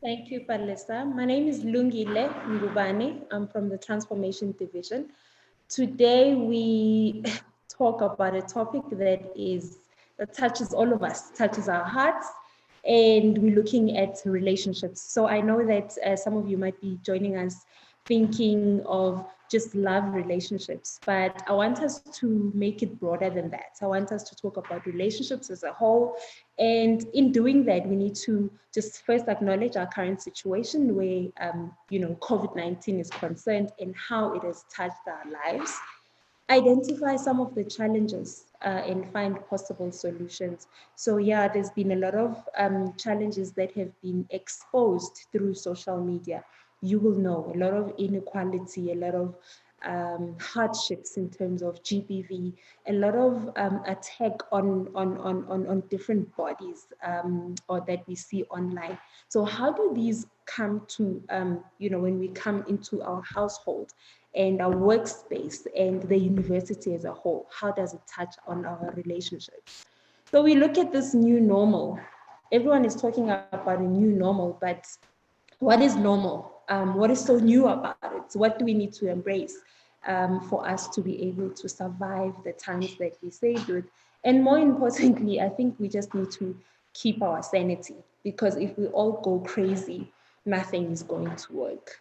Thank you, Palesa. My name is Lungile Ngubane. I'm from the Transformation Division. Today we talk about a topic that touches all of us, touches our hearts, and we're looking at relationships. So I know that some of you might be joining us thinking of just love relationships, but I want us to make it broader than that. I want us to talk about relationships as a whole. And in doing that, we need to just first acknowledge our current situation where, COVID-19 is concerned and how it has touched our lives, identify some of the challenges and find possible solutions. So yeah, there's been a lot of challenges that have been exposed through social media. You will know a lot of inequality, a lot of hardships in terms of GBV, a lot of attack on different bodies or that we see online. So how do these come to, when we come into our household and our workspace and the university as a whole? How does it touch on our relationships? So we look at this new normal. Everyone is talking about a new normal, but what is normal? What is so new about it? What do we need to embrace for us to be able to survive the times that we saved with? And more importantly, I think we just need to keep our sanity, because if we all go crazy, nothing is going to work.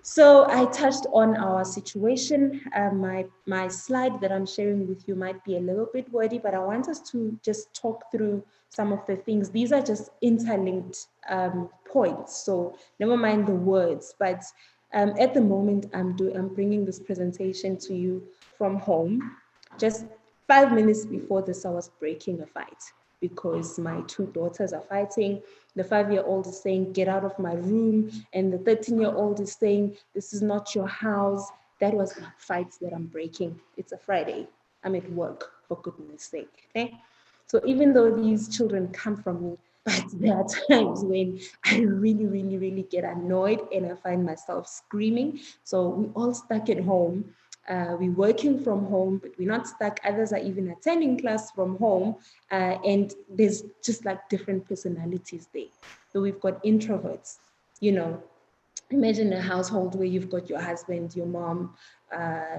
So I touched on our situation. My slide that I'm sharing with you might be a little bit wordy, but I want us to just talk through some of the things. These are just interlinked points, so never mind the words. But at the moment, I'm bringing this presentation to you from home. Just 5 minutes before this, I was breaking a fight because my two daughters are fighting. The 5-year-old is saying, "Get out of my room." And the 13-year-old is saying, "This is not your house." That was the fights that I'm breaking. It's a Friday. I'm at work, for goodness sake. Okay? So even though these children come from me, but there are times when I really, really, really get annoyed and I find myself screaming. So we all stuck at home. We're working from home, but we're not stuck. Others are even attending class from home. And there's just like different personalities there. So we've got introverts, you know, imagine a household where you've got your husband, your mom,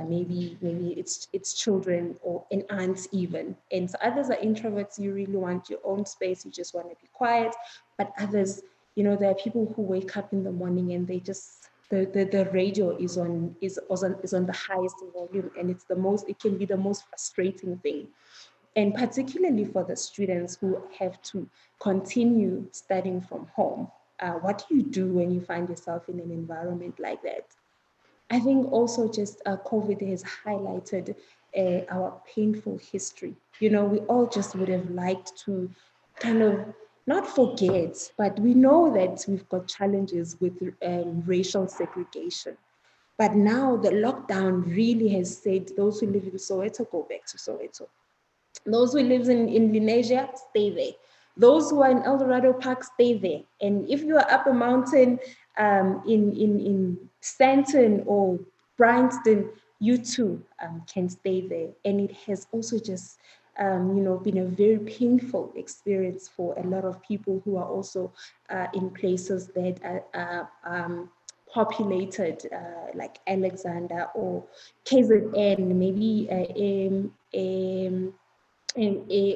maybe it's children or an aunt even. And so others are introverts. You really want your own space. You just want to be quiet. But others, there are people who wake up in the morning and they just the radio is on the highest volume, and it can be the most frustrating thing, and particularly for the students who have to continue studying from home. What do you do when you find yourself in an environment like that? I think also just COVID has highlighted our painful history. We all just would have liked to kind of not forget, but we know that we've got challenges with racial segregation. But now the lockdown really has said those who live in Soweto, go back to Soweto. Those who live in Indonesia, stay there. Those who are in El Dorado Park, stay there. And if you are up a mountain in Stanton or Bryanston, you too can stay there. And it has also just been a very painful experience for a lot of people who are also in places that are populated, like Alexander or KZN, maybe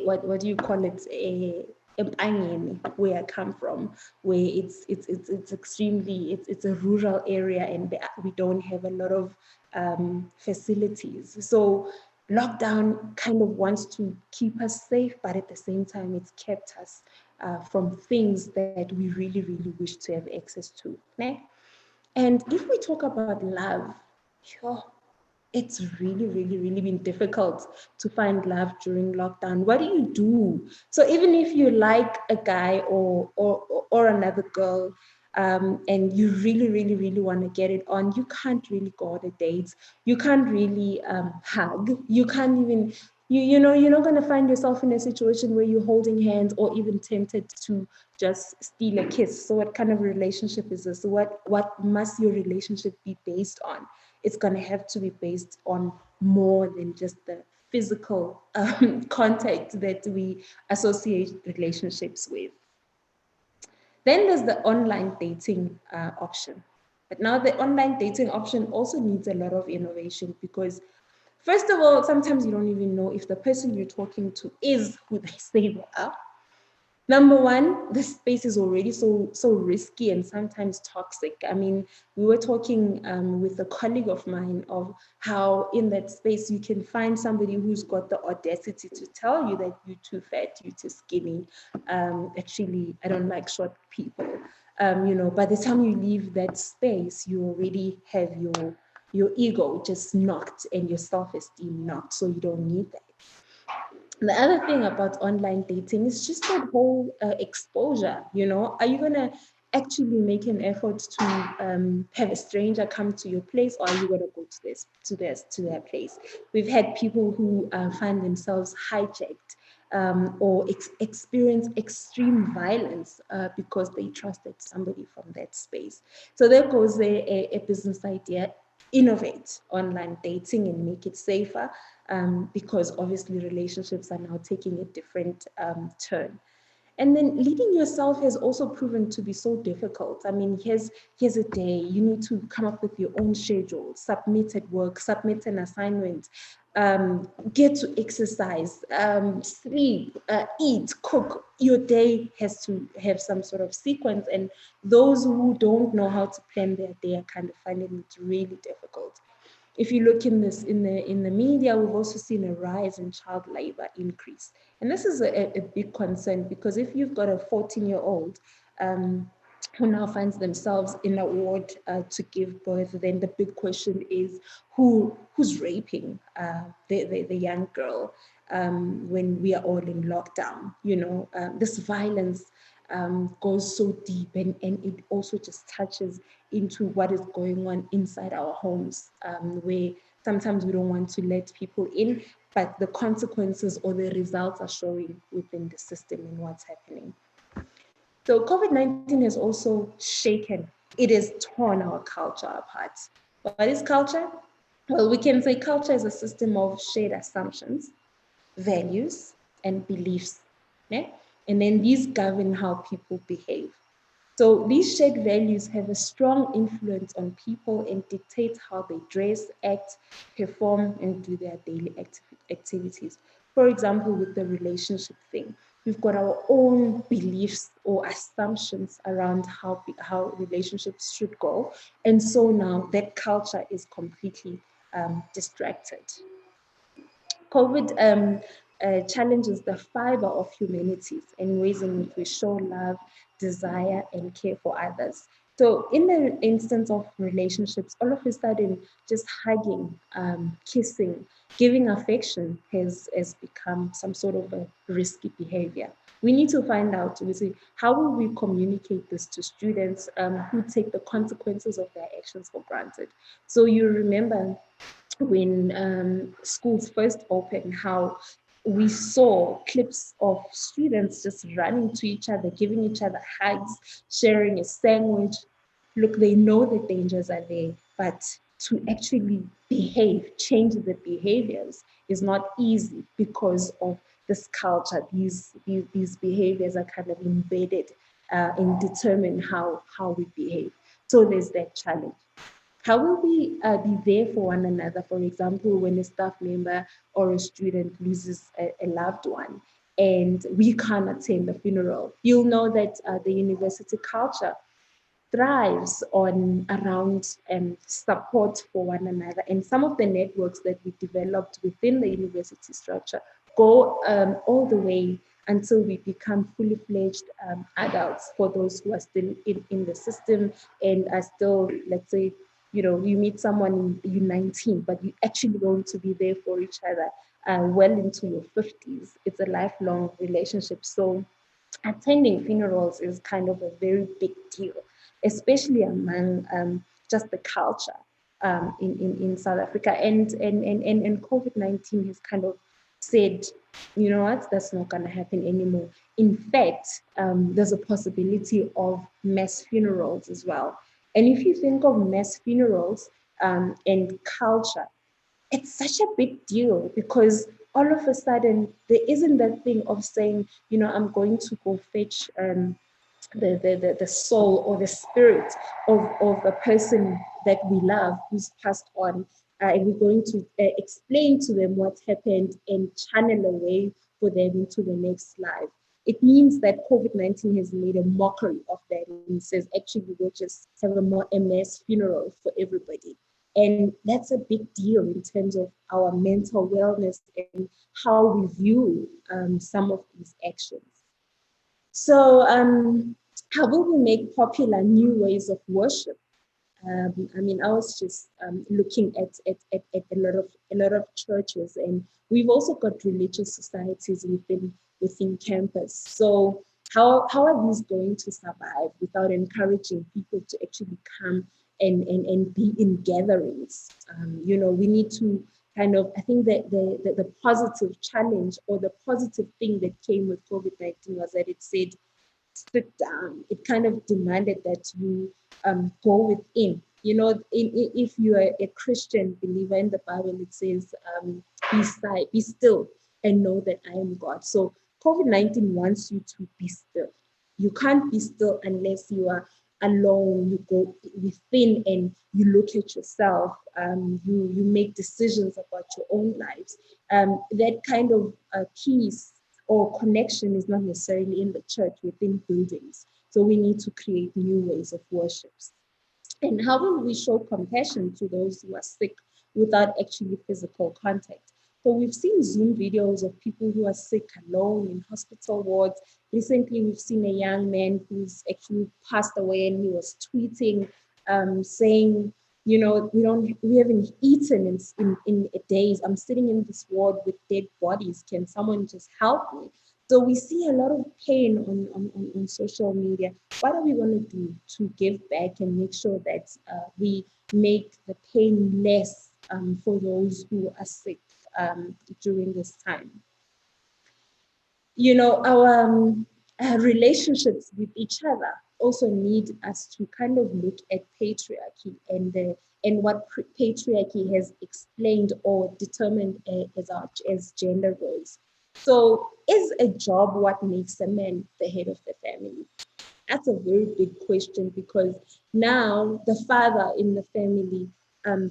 what do you call it? Empangeni, where I come from, where it's extremely it's a rural area, and we don't have a lot of facilities. So lockdown kind of wants to keep us safe, but at the same time, it's kept us from things that we really, really wish to have access to. Né? And if we talk about love, sure, it's really, really, really been difficult to find love during lockdown. What do you do? So even if you like a guy or another girl, and you really, really, really want to get it on, you can't really go on a date. You can't really hug. You can't even. You're not going to find yourself in a situation where you're holding hands or even tempted to just steal a kiss. So what kind of relationship is this? What must your relationship be based on? It's going to have to be based on more than just the physical contact that we associate relationships with. Then there's the online dating option. But now the online dating option also needs a lot of innovation because, first of all, sometimes you don't even know if the person you're talking to is who they say they are. Number one, the space is already so risky and sometimes toxic. I mean, we were talking with a colleague of mine of how in that space you can find somebody who's got the audacity to tell you that you're too fat, you're too skinny. Actually, I don't like short people. By the time you leave that space, you already have your ego just knocked and your self-esteem knocked, so you don't need that. The other thing about online dating is just that whole exposure. Are you gonna actually make an effort to have a stranger come to your place, or are you gonna go to their place? We've had people who find themselves hijacked or experience extreme violence because they trusted somebody from that space. So there goes a business idea: innovate online dating and make it safer, because obviously relationships are now taking a different turn. And then leading yourself has also proven to be so difficult. I mean, here's a day, you need to come up with your own schedule, submit at work, submit an assignment, get to exercise, sleep, eat, cook. Your day has to have some sort of sequence. And those who don't know how to plan their day are kind of finding it really difficult. If you look in the media, we've also seen a rise in child labor increase. And this is a big concern, because if you've got a 14-year-old who now finds themselves in a ward to give birth, then the big question is who's raping the young girl when we are all in lockdown. This violence goes so deep, and it also just touches into what is going on inside our homes, where sometimes we don't want to let people in, but the consequences or the results are showing within the system and what's happening. So COVID-19 has also shaken, it has torn our culture apart. What is culture? Well, we can say culture is a system of shared assumptions, values, and beliefs. Yeah? And then these govern how people behave. So these shared values have a strong influence on people and dictate how they dress, act, perform, and do their daily activities. For example, with the relationship thing, we've got our own beliefs or assumptions around how relationships should go. And so now that culture is completely distracted. COVID challenges the fiber of humanities and ways in which we show love, desire, and care for others. So, in the instance of relationships, all of a sudden, just hugging, kissing, giving affection has become some sort of a risky behavior. We need to find out, how will we communicate this to students who take the consequences of their actions for granted. So, you remember when schools first opened, how we saw clips of students just running to each other, giving each other hugs, sharing a sandwich. Look, they know the dangers are there, but to actually change the behaviors is not easy because of this culture. These behaviors are kind of embedded and determine how we behave. So there's that challenge. How will we be there for one another? For example, when a staff member or a student loses a loved one and we can't attend the funeral, you'll know that the university culture thrives on around support for one another. And some of the networks that we developed within the university structure go all the way until we become fully fledged adults, for those who are still in the system and are still, let's say, you meet someone you're 19, but you're actually going to be there for each other well into your 50s. It's a lifelong relationship. So attending funerals is kind of a very big deal, especially among just the culture in South Africa. And COVID-19 has kind of said, you know what, that's not going to happen anymore. In fact, there's a possibility of mass funerals as well. And if you think of mass funerals and culture, it's such a big deal, because all of a sudden there isn't that thing of saying, I'm going to go fetch the soul or the spirit of a person that we love who's passed on. And we're going to explain to them what happened and channel a way for them into the next life. It means that COVID-19 has made a mockery of that. And says, actually, we'll just have a mass funeral for everybody. And that's a big deal in terms of our mental wellness and how we view some of these actions. So, how will we make popular new ways of worship? I mean, I was just looking at a lot of churches, and we've also got religious societies within campus. So, how are these going to survive without encouraging people to actually come and be in gatherings? We need to kind of, I think that the positive challenge or the positive thing that came with COVID-19 was that it said, sit down. It kind of demanded that you go within. If you are a Christian believer in the Bible, it says, be still and know that I am God. So COVID-19 wants you to be still. You can't be still unless you are alone. You go within and you look at yourself. You make decisions about your own lives. That kind of peace or connection is not necessarily in the church, within buildings. So we need to create new ways of worship. And how will we show compassion to those who are sick without actually physical contact? So we've seen Zoom videos of people who are sick alone in hospital wards. Recently, we've seen a young man who's actually passed away, and he was tweeting, saying, we haven't eaten in days. I'm sitting in this ward with dead bodies. Can someone just help me? So we see a lot of pain on social media. What are we going to do to give back and make sure that we make the pain less for those who are sick during this time? Our relationships with each other also need us to kind of look at patriarchy and what patriarchy has explained or determined as gender roles. So, is a job what makes a man the head of the family? That's a very big question, because now the father in the family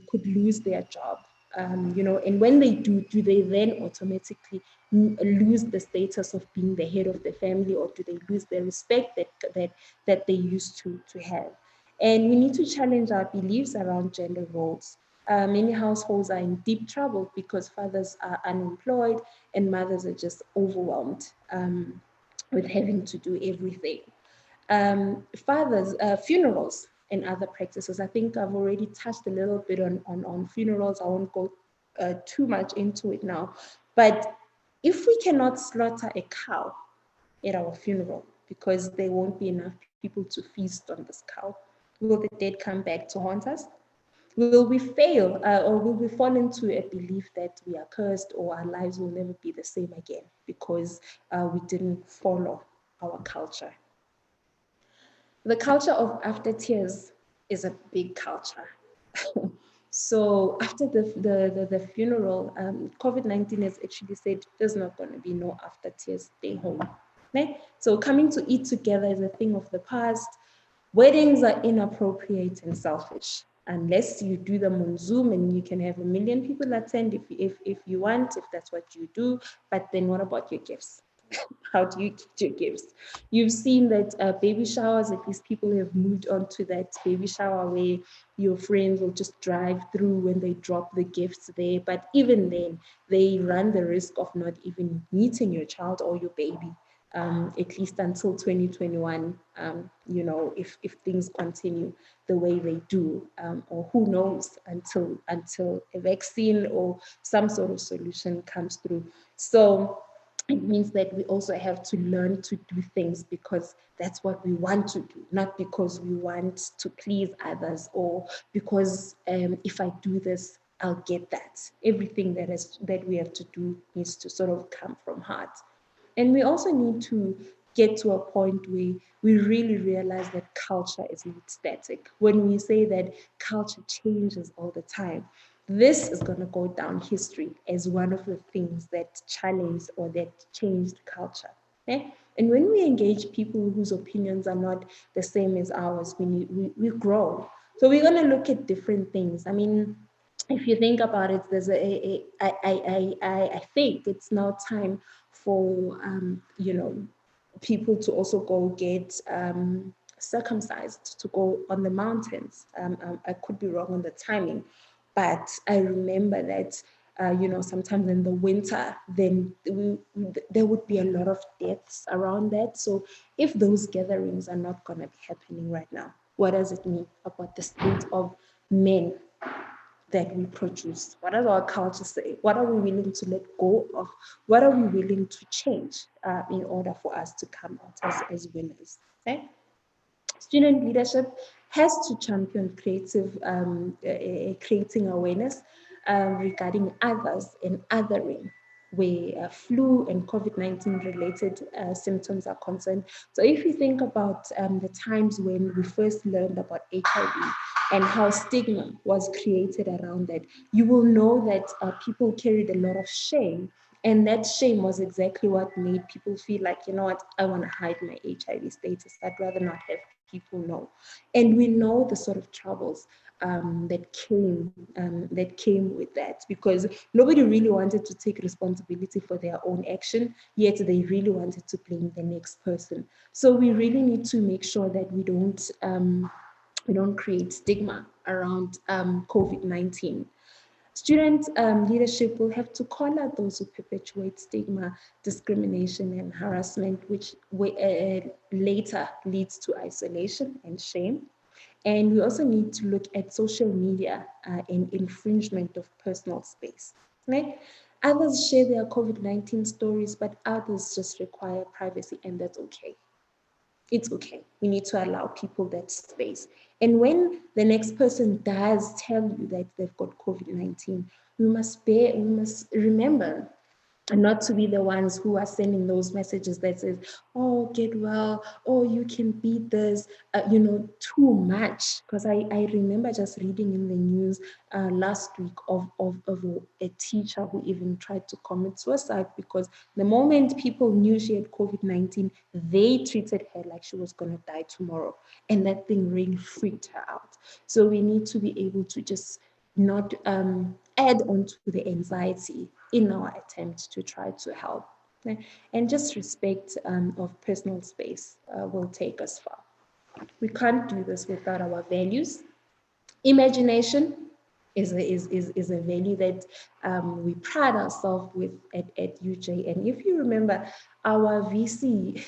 could lose their job. And when they do they then automatically lose the status of being the head of the family, or do they lose the respect that they used to have? And we need to challenge our beliefs around gender roles. Many households are in deep trouble because fathers are unemployed and mothers are just overwhelmed with having to do everything. Funerals and other practices. I think I've already touched a little bit on funerals. I won't go too much into it now. But if we cannot slaughter a cow at our funeral because there won't be enough people to feast on this cow, will the dead come back to haunt us? Will we fail, or will we fall into a belief that we are cursed or our lives will never be the same again because we didn't follow our culture? The culture of after tears is a big culture. So after the funeral, COVID-19 has actually said there's not going to be no after tears, stay home. Okay? So coming to eat together is a thing of the past. Weddings are inappropriate and selfish unless you do them on Zoom and you can have 1 million people attend if you want, if that's what you do. But then what about your gifts? How do you get your gifts? You've seen that baby showers, at least people have moved on to that baby shower where your friends will just drive through when they drop the gifts there. But even then, they run the risk of not even meeting your child or your baby. At least until 2021, if things continue the way they do, or who knows, until a vaccine or some sort of solution comes through. So it means that we also have to learn to do things because that's what we want to do, not because we want to please others or because if I do this, I'll get that. Everything that we have to do needs to sort of come from heart. And we also need to get to a point where we really realize that culture is not static. When we say that culture changes all the time, this is going to go down history as one of the things that challenged or that changed culture. Okay? And when we engage people whose opinions are not the same as ours, we grow. So we're going to look at different things. I mean, if you think about it, there's I think it's now time for, people to also go get circumcised, to go on the mountains. I could be wrong on the timing, but I remember that, sometimes in the winter, then there would be a lot of deaths around that. So if those gatherings are not going to be happening right now, what does it mean about the state of men that we produce? What does our culture say? What are we willing to let go of? What are we willing to change in order for us to come out as winners? Okay? Student leadership has to champion creating awareness regarding others and othering, where flu and COVID-19 related symptoms are concerned. So if you think about the times when we first learned about HIV and how stigma was created around that, you will know that people carried a lot of shame. And that shame was exactly what made people feel like, you know what, I want to hide my HIV status. I'd rather not have people know. And we know the sort of troubles that came with that, because nobody really wanted to take responsibility for their own action, yet they really wanted to blame the next person. So we really need to make sure that we don't create stigma around COVID-19. Student leadership will have to call out those who perpetuate stigma, discrimination, and harassment, which later leads to isolation and shame. And we also need to look at social media and infringement of personal space. Right? Others share their COVID-19 stories, but others just require privacy, and that's okay. It's okay. We need to allow people that space. And when the next person does tell you that they've got COVID-19, we must remember not to be the ones who are sending those messages that says, oh, get well, oh, you can beat this, too much. Because I remember just reading in the news last week of a teacher who even tried to commit suicide, because the moment people knew she had COVID-19, they treated her like she was going to die tomorrow. And that thing really freaked her out. So we need to be able to just not add on to the anxiety in our attempt to try to help. Okay? And just respect of personal space will take us far. We can't do this without our values. Imagination is a value that we pride ourselves with at UJ. And if you remember, our VC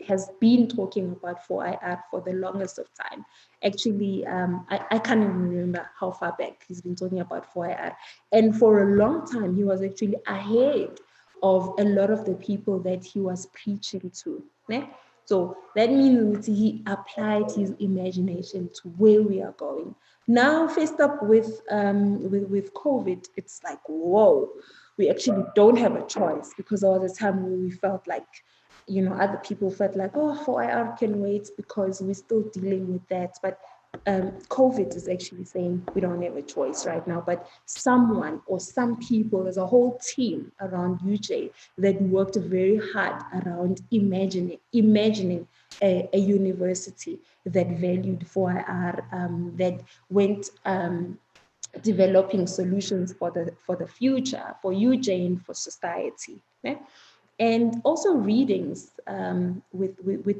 has been talking about 4IR for the longest of time. Actually, I can't even remember how far back he's been talking about 4IR. And for a long time, he was actually ahead of a lot of the people that he was preaching to. Né? So that means he applied his imagination to where we are going. Now, faced up with COVID, it's like, whoa, we actually don't have a choice, because all the time we felt like, other people felt like, oh, 4IR can wait because we're still dealing with that. But COVID is actually saying we don't have a choice right now. But someone or some people, there's a whole team around UJ that worked very hard around imagining a university that valued 4IR, that went developing solutions for the future, for UJ and for society. Okay? And also readings with